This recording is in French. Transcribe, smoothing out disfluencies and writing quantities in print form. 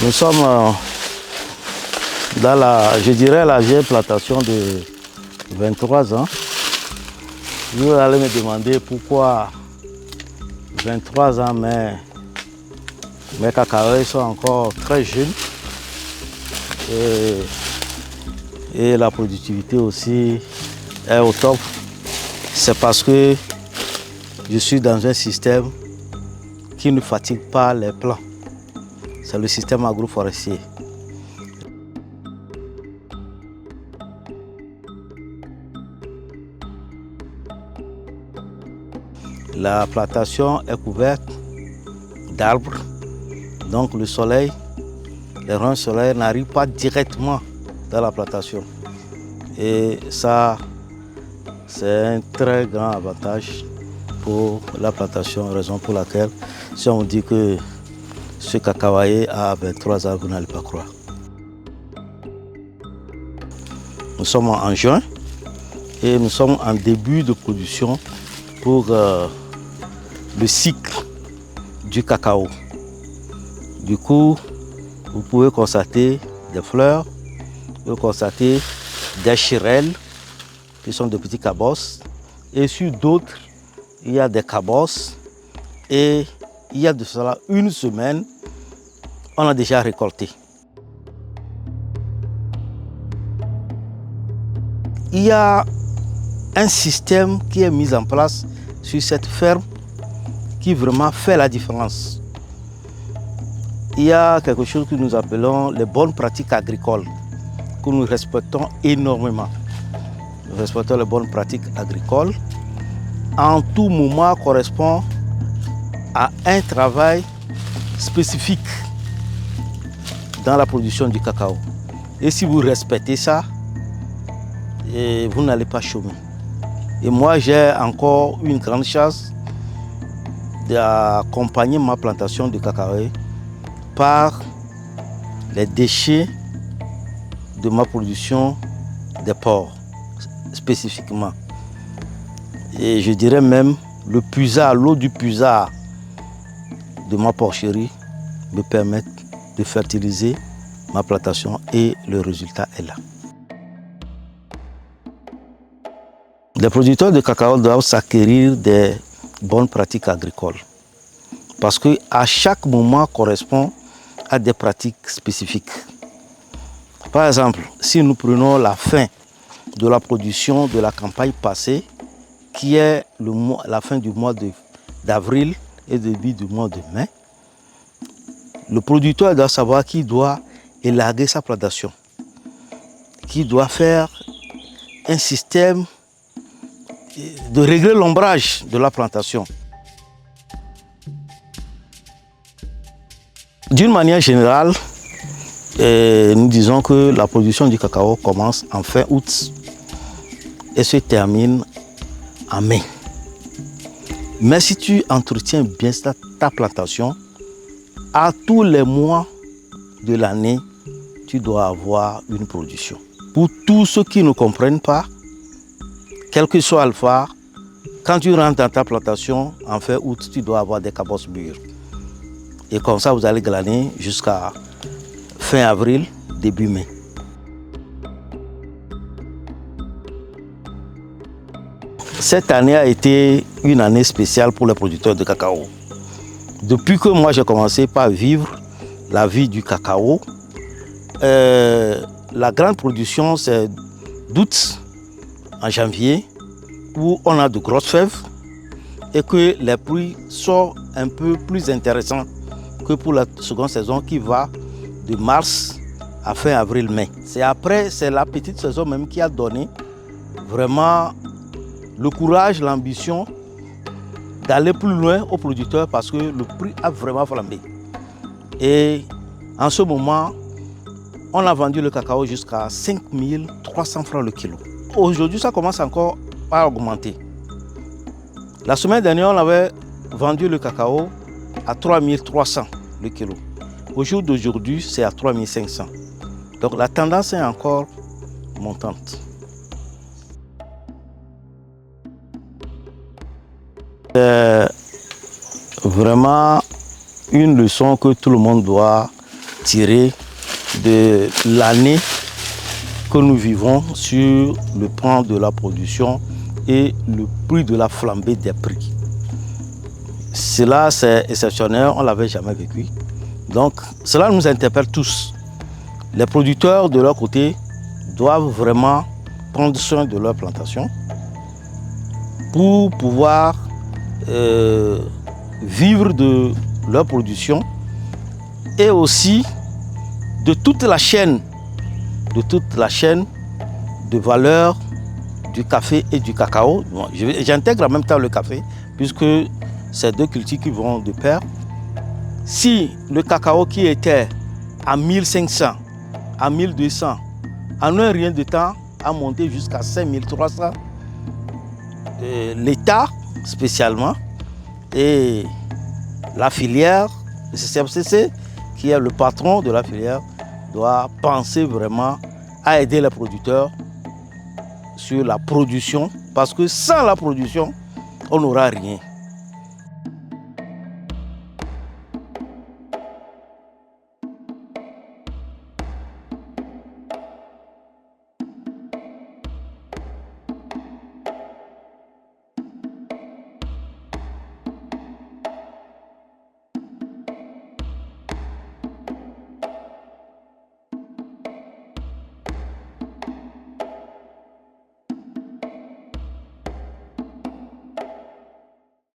Nous sommes dans je dirais, la vieille plantation de 23 ans. Vous allez me demander pourquoi 23 ans, mais mes cacahuètes sont encore très jeunes. Et la productivité aussi est au top. C'est parce que je suis dans un système qui ne fatigue pas les plants. C'est le système agroforestier. La plantation est couverte d'arbres, donc le soleil, les rayons solaires n'arrivent pas directement dans la plantation. Et ça, c'est un très grand avantage pour la plantation, raison pour laquelle si on dit que ce cacahuayé a 23 ans, vous n'allez pas croire. Nous sommes en juin et nous sommes en début de production pour le cycle du cacao. Du coup, vous pouvez constater des fleurs, vous pouvez constater des chirelles qui sont de petits cabosses. Et sur d'autres, il y a des cabosses. Et il y a de cela une semaine, on a déjà récolté. Il y a un système qui est mis en place sur cette ferme qui vraiment fait la différence. Il y a quelque chose que nous appelons les bonnes pratiques agricoles, que nous respectons énormément. Nous respectons les bonnes pratiques agricoles. En tout moment correspond à un travail spécifique dans la production du cacao. Et si vous respectez ça, vous n'allez pas chômer. Et moi, j'ai encore une grande chance d'accompagner ma plantation de cacao par les déchets de ma production des porcs, spécifiquement. Et je dirais même le puisard, l'eau du puisard de ma porcherie me permet de fertiliser ma plantation et le résultat est là. Les producteurs de cacao doivent s'acquérir des bonnes pratiques agricoles parce qu'à chaque moment correspond à des pratiques spécifiques. Par exemple, si nous prenons la fin de la production de la campagne passée, qui est la fin du mois d'avril et début du mois de mai, le producteur doit savoir qu'il doit élaguer sa plantation, qu'il doit faire un système de régler l'ombrage de la plantation. D'une manière générale, nous disons que la production du cacao commence en fin août et se termine en mai. Mais si tu entretiens bien ta plantation, à tous les mois de l'année, tu dois avoir une production. Pour tous ceux qui ne comprennent pas, quel que soit le phare, quand tu rentres dans ta plantation en fin août, tu dois avoir des cabosses mûres. Et comme ça, vous allez glaner jusqu'à fin avril, début mai. Cette année a été une année spéciale pour les producteurs de cacao. Depuis que moi j'ai commencé par vivre la vie du cacao, la grande production c'est d'août en janvier où on a de grosses fèves et que les prix sont un peu plus intéressants que pour la seconde saison qui va de mars à fin avril-mai. C'est la petite saison même qui a donné vraiment le courage, l'ambition d'aller plus loin aux producteurs parce que le prix a vraiment flambé. Et en ce moment, on a vendu le cacao jusqu'à 5 300 francs le kilo. Aujourd'hui, ça commence encore à augmenter. La semaine dernière, on avait vendu le cacao à 3 300 le kilo. Au jour d'aujourd'hui, c'est à 3 500. Donc la tendance est encore montante. C'est vraiment une leçon que tout le monde doit tirer de l'année que nous vivons sur le plan de la production et le prix de la flambée des prix. Cela, c'est exceptionnel, on ne l'avait jamais vécu. Donc, cela nous interpelle tous. Les producteurs, de leur côté, doivent vraiment prendre soin de leur plantation pour pouvoir vivre de leur production et aussi de toute la chaîne de valeur du café et du cacao. Bon, j'intègre en même temps le café puisque c'est deux cultures qui vont de pair. Si le cacao qui était à 1500, à 1200, en un rien de temps a monté jusqu'à 5300, l'État spécialement et la filière, le CCMCC, qui est le patron de la filière, doit penser vraiment à aider les producteurs sur la production, parce que sans la production, on n'aura rien.